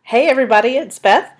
Hey everybody, it's Beth.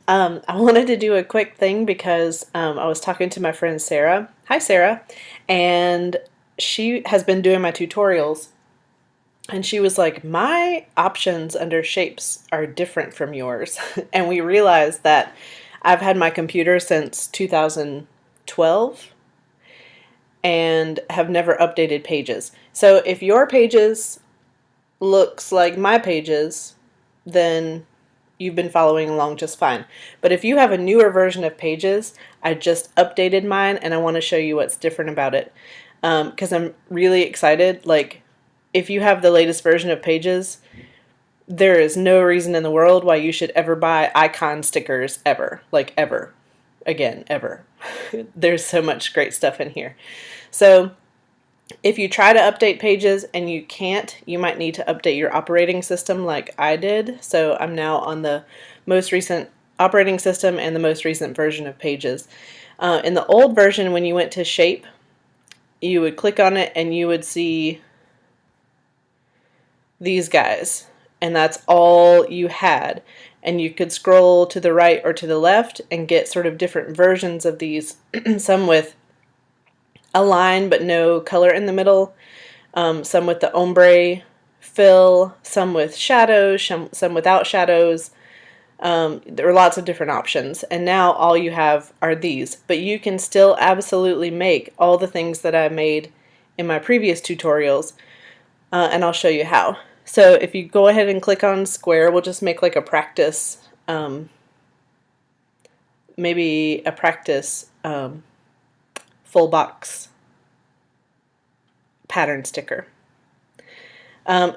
I wanted to do a quick thing because I was talking to my friend Sarah. Hi Sarah. And she has been doing my tutorials and she was like, my options under shapes are different from yours. And we realized that I've had my computer since 2012 and have never updated pages. So if your pages looks like my pages, then you've been following along just fine. But if you have a newer version of Pages, I just updated mine and I want to show you what's different about it. Because I'm really excited. Like, if you have the latest version of Pages, there is no reason in the world why you should ever buy icon stickers ever. Like, ever. Again, ever. There's so much great stuff in here. So, if you try to update Pages and you can't, you might need to update your operating system like I did. So I'm now on the most recent operating system and the most recent version of Pages. In the old version, when you went to Shape, you would click on it and you would see these guys. And that's all you had. And you could scroll to the right or to the left and get sort of different versions of these, some with a line but no color in the middle, some with the ombre fill, some with shadows, some without shadows. There are lots of different options, and now all you have are these, but you can still absolutely make all the things that I made in my previous tutorials, and I'll show you how. So if you go ahead and click on square, we'll just make like a practice, maybe a practice full box pattern sticker.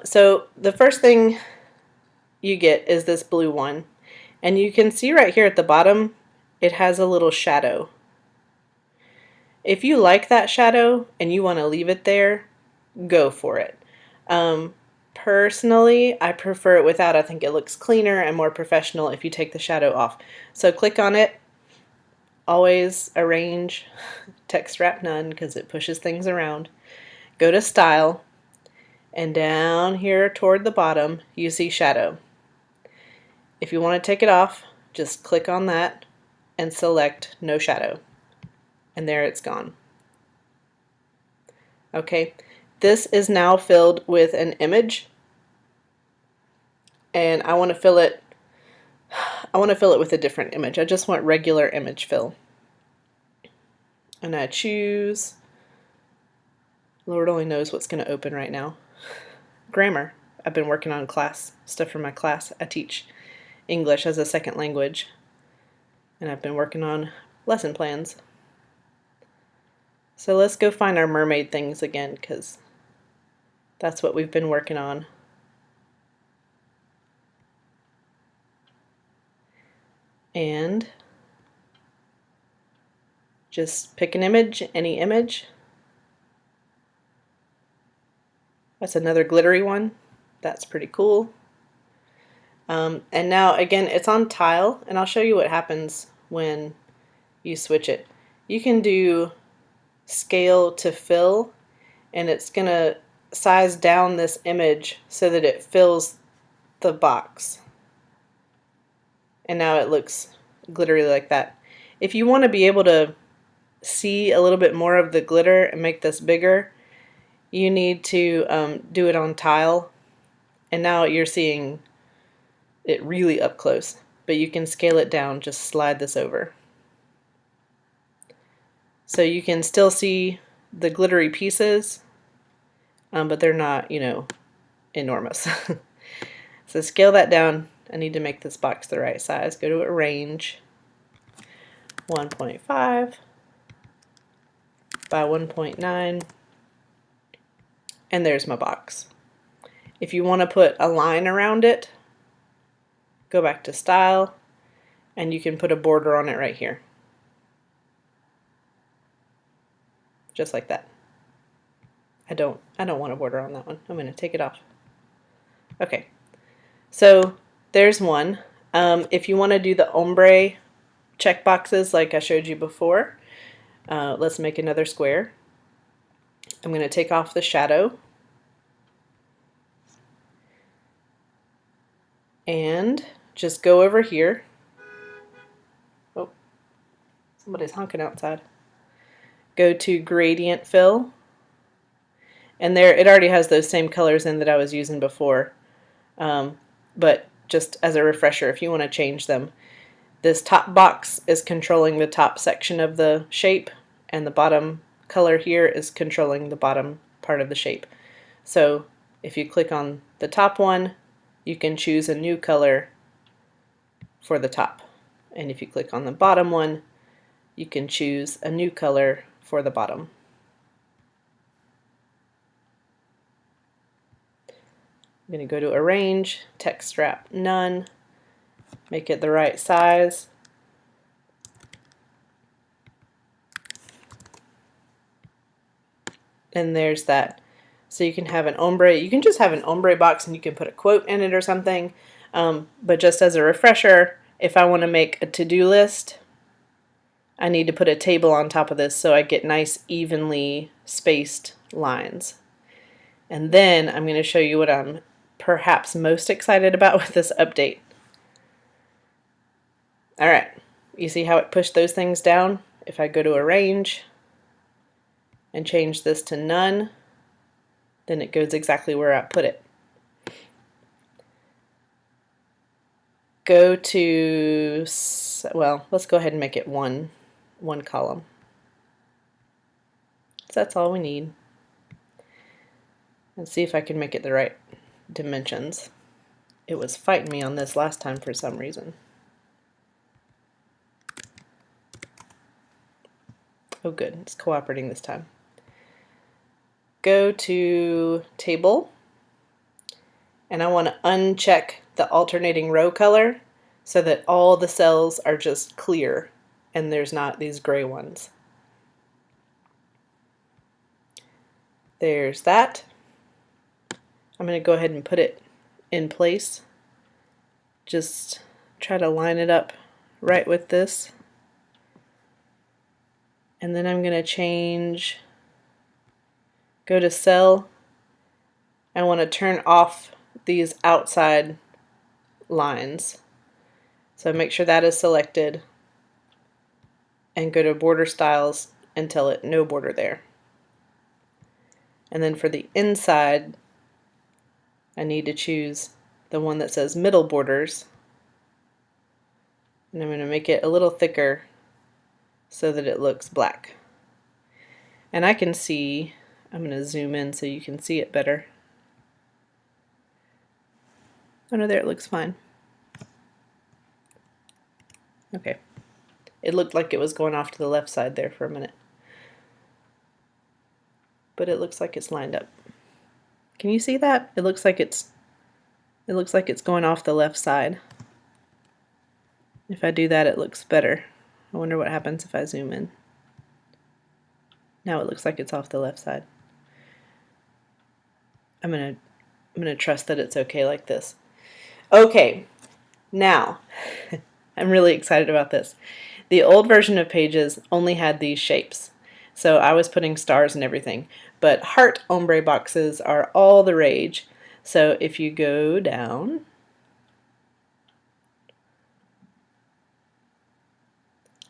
So the first thing you get is this blue one. And you can see right here at the bottom, it has a little shadow. If you like that shadow and you want to leave it there, go for it. Personally, I prefer it without. I think it looks cleaner and more professional if you take the shadow off. So click on it. Always arrange text wrap none because it pushes things around. Go to style. And down here toward the bottom, you see shadow. If you want to take it off, just click on that and select no shadow. And there it's gone. Okay, this is now filled with an image. And I want to fill it with a different image. I just want regular image fill. And I choose, Lord only knows what's going to open right now. Grammar. I've been working on stuff for my class. I teach English as a second language, and I've been working on lesson plans. So let's go find our mermaid things again, because that's what we've been working on. And just pick an image, any image. That's another glittery one. That's pretty cool. And now again, it's on tile, and I'll show you what happens when you switch it. You can do scale to fill, and it's gonna size down this image so that it fills the box. And now it looks glittery like that. If you want to be able to see a little bit more of the glitter and make this bigger, you need to do it on tile. And now you're seeing it really up close, but you can scale it down, just slide this over. So you can still see the glittery pieces, but they're not, enormous. So scale that down. I need to make this box the right size. Go to arrange, 1.5 by 1.9, and there's my box. If you want to put a line around it, go back to style, and you can put a border on it right here. Just like that. I don't want a border on that one. I'm going to take it off. Okay, so there's one. If you want to do the ombre checkboxes like I showed you before, let's make another square. I'm going to take off the shadow. And just go over here. Oh, somebody's honking outside. Go to gradient fill, and there it already has those same colors in that I was using before, but just as a refresher, if you want to change them, this top box is controlling the top section of the shape, and the bottom color here is controlling the bottom part of the shape. So if you click on the top one, you can choose a new color for the top, and if you click on the bottom one, you can choose a new color for the bottom. I'm going to go to Arrange, Text Wrap None, make it the right size. And there's that. So you can have an ombre, you can just have an ombre box and you can put a quote in it or something. But just as a refresher, if I want to make a to-do list, I need to put a table on top of this so I get nice evenly spaced lines. And then I'm going to show you what I'm perhaps most excited about with this update. Alright, you see how it pushed those things down? If I go to Arrange and change this to None, then it goes exactly where I put it. Go to, well, let's go ahead and make it one column. So that's all we need. Let's see if I can make it the right dimensions. It was fighting me on this last time for some reason. Oh good, it's cooperating this time. Go to Table, and I want to uncheck the alternating row color so that all the cells are just clear and there's not these gray ones. There's that. I'm going to go ahead and put it in place. Just try to line it up right with this. And then I'm going to change, go to Cell. I want to turn off these outside lines. So make sure that is selected and go to Border Styles and tell it no border there. And then for the inside, I need to choose the one that says Middle Borders. And I'm going to make it a little thicker so that it looks black. And I can see, I'm going to zoom in so you can see it better. Oh no, there it looks fine. Okay. It looked like it was going off to the left side there for a minute. But it looks like it's lined up. Can you see that? It looks like it's going off the left side. If I do that, it looks better. I wonder what happens if I zoom in. Now it looks like it's off the left side. I'm gonna trust that it's okay like this. Okay, now I'm really excited about this. The old version of Pages only had these shapes, so I was putting stars and everything. But heart ombre boxes are all the rage. So if you go down,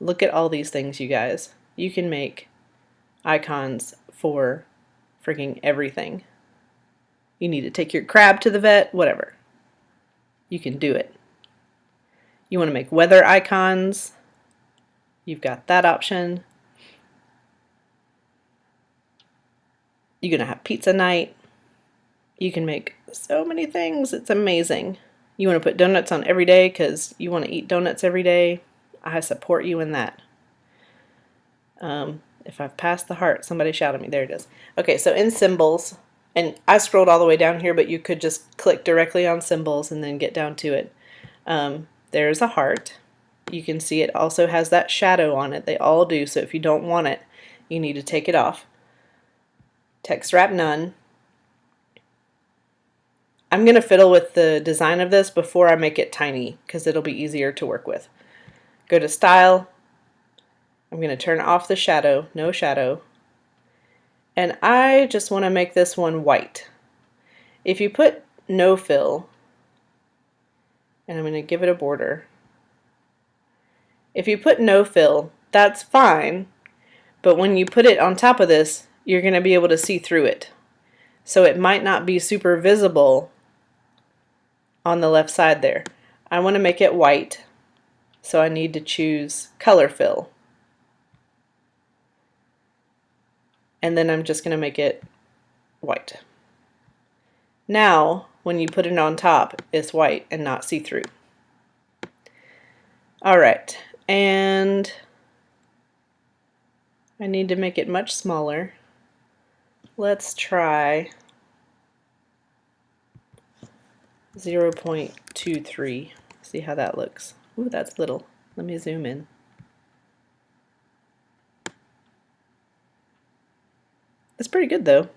look at all these things, you guys. You can make icons for freaking everything. You need to take your crab to the vet, whatever. You can do it. You want to make weather icons, you've got that option. You're going to have pizza night. You can make so many things. It's amazing. You want to put donuts on every day because you want to eat donuts every day. I support you in that. If I've passed the heart, somebody shout at me. There it is. Okay, so in symbols, and I scrolled all the way down here, but you could just click directly on symbols and then get down to it. There's a heart. You can see it also has that shadow on it. They all do, so if you don't want it, you need to take it off. Text Wrap None. I'm going to fiddle with the design of this before I make it tiny because it'll be easier to work with. Go to Style. I'm going to turn off the shadow, no shadow. And I just want to make this one white. If you put no fill, and I'm going to give it a border. If you put no fill, that's fine, but when you put it on top of this, you're going to be able to see through it. So it might not be super visible on the left side there. I want to make it white, so I need to choose color fill. And then I'm just going to make it white. Now, when you put it on top, it's white and not see-through. Alright, and I need to make it much smaller. Let's try 0.23. See how that looks. Ooh, that's little. Let me zoom in. That's pretty good though.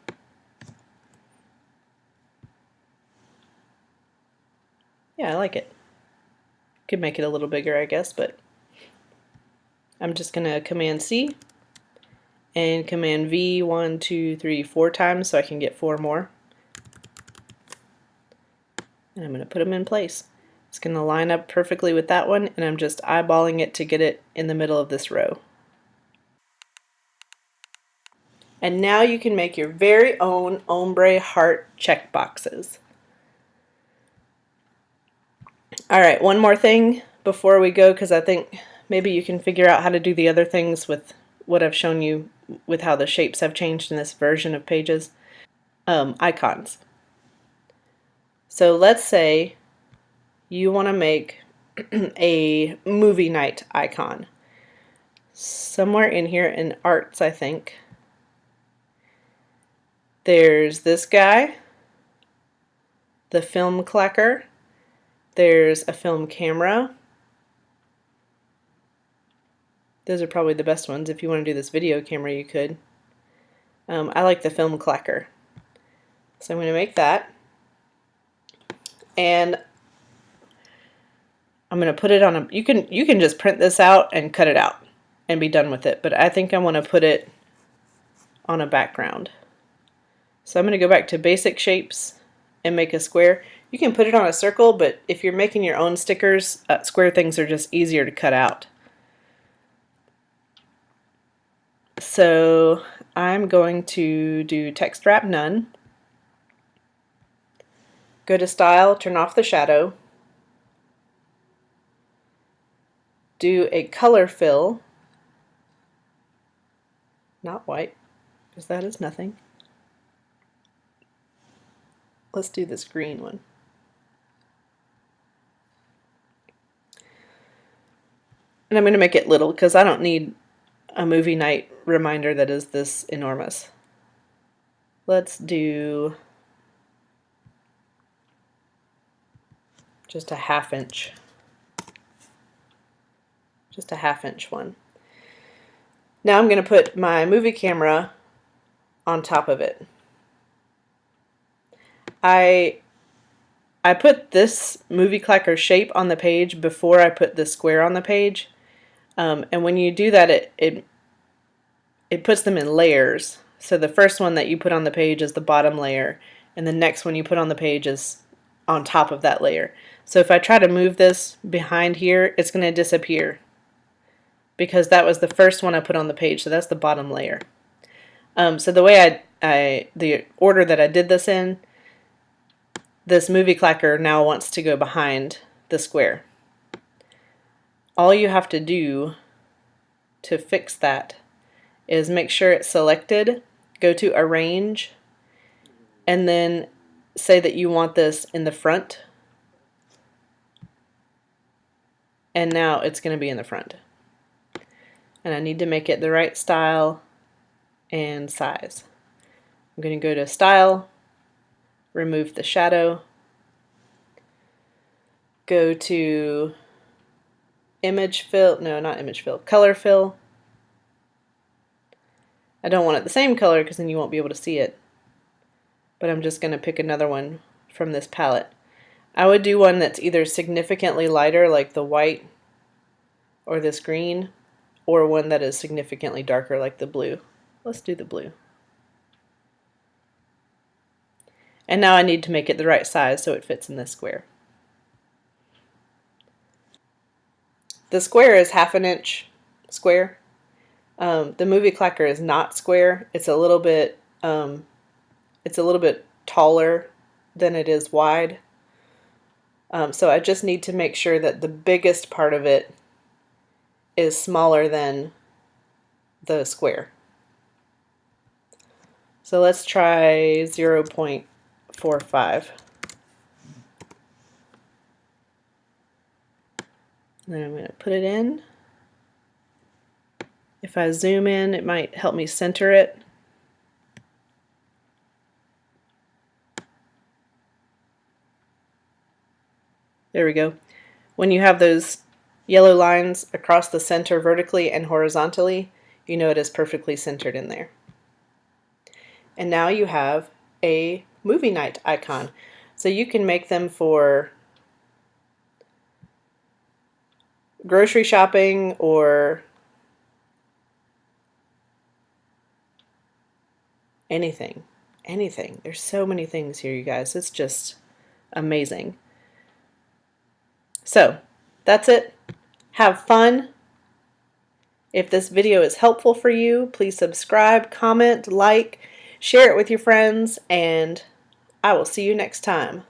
Yeah, I like it. Could make it a little bigger, I guess, but I'm just gonna Command C and Command V 1, 2, 3, 4 times so I can get 4 more. And I'm gonna put them in place. It's gonna line up perfectly with that one, and I'm just eyeballing it to get it in the middle of this row. And now you can make your very own ombre heart check boxes. Alright, one more thing before we go, because I think maybe you can figure out how to do the other things with what I've shown you with how the shapes have changed in this version of Pages. Icons. So let's say you want to make a movie night icon. Somewhere in here in Arts, I think, there's this guy, the film clacker, there's a film camera. Those are probably the best ones. If you want to do this video camera, you could. I like the film clacker. So I'm going to make that. And I'm going to put it on a, you can just print this out and cut it out and be done with it. But I think I want to put it on a background. So I'm going to go back to basic shapes and make a square. You can put it on a circle, but if you're making your own stickers, square things are just easier to cut out. So I'm going to do text wrap none. Go to style, turn off the shadow. Do a color fill. Not white, because that is nothing. Let's do this green one. And I'm going to make it little because I don't need a movie night reminder that is this enormous. Let's do just a half-inch. Just a half-inch one. Now I'm going to put my movie camera on top of it. I put this movie clacker shape on the page before I put the square on the page. And when you do that, it puts them in layers. So the first one that you put on the page is the bottom layer, and the next one you put on the page is on top of that layer. So if I try to move this behind here, it's going to disappear because that was the first one I put on the page, so that's the bottom layer. So the way the order that I did this in, this movie clacker now wants to go behind the square. All you have to do to fix that is make sure it's selected, go to Arrange, and then say that you want this in the front. And now it's going to be in the front. And I need to make it the right style and size. I'm going to go to Style, remove the shadow, go to Image Fill, no, not Image Fill, Color Fill. I don't want it the same color because then you won't be able to see it. But I'm just going to pick another one from this palette. I would do one that's either significantly lighter, like the white or this green, or one that is significantly darker, like the blue. Let's do the blue. And now I need to make it the right size so it fits in this square. The square is 1/2 inch square. The movie clacker is not square. It's a little bit taller than it is wide. So I just need to make sure that the biggest part of it is smaller than the square. So let's try 0.45. And then I'm going to put it in. If I zoom in, it might help me center it. There we go. When you have those yellow lines across the center vertically and horizontally, you know it is perfectly centered in there. And now you have a movie night icon. So you can make them for grocery shopping or anything. Anything. There's so many things here, you guys. It's just amazing. So that's it. Have fun. If this video is helpful for you, please subscribe, comment, like, share it with your friends, and I will see you next time.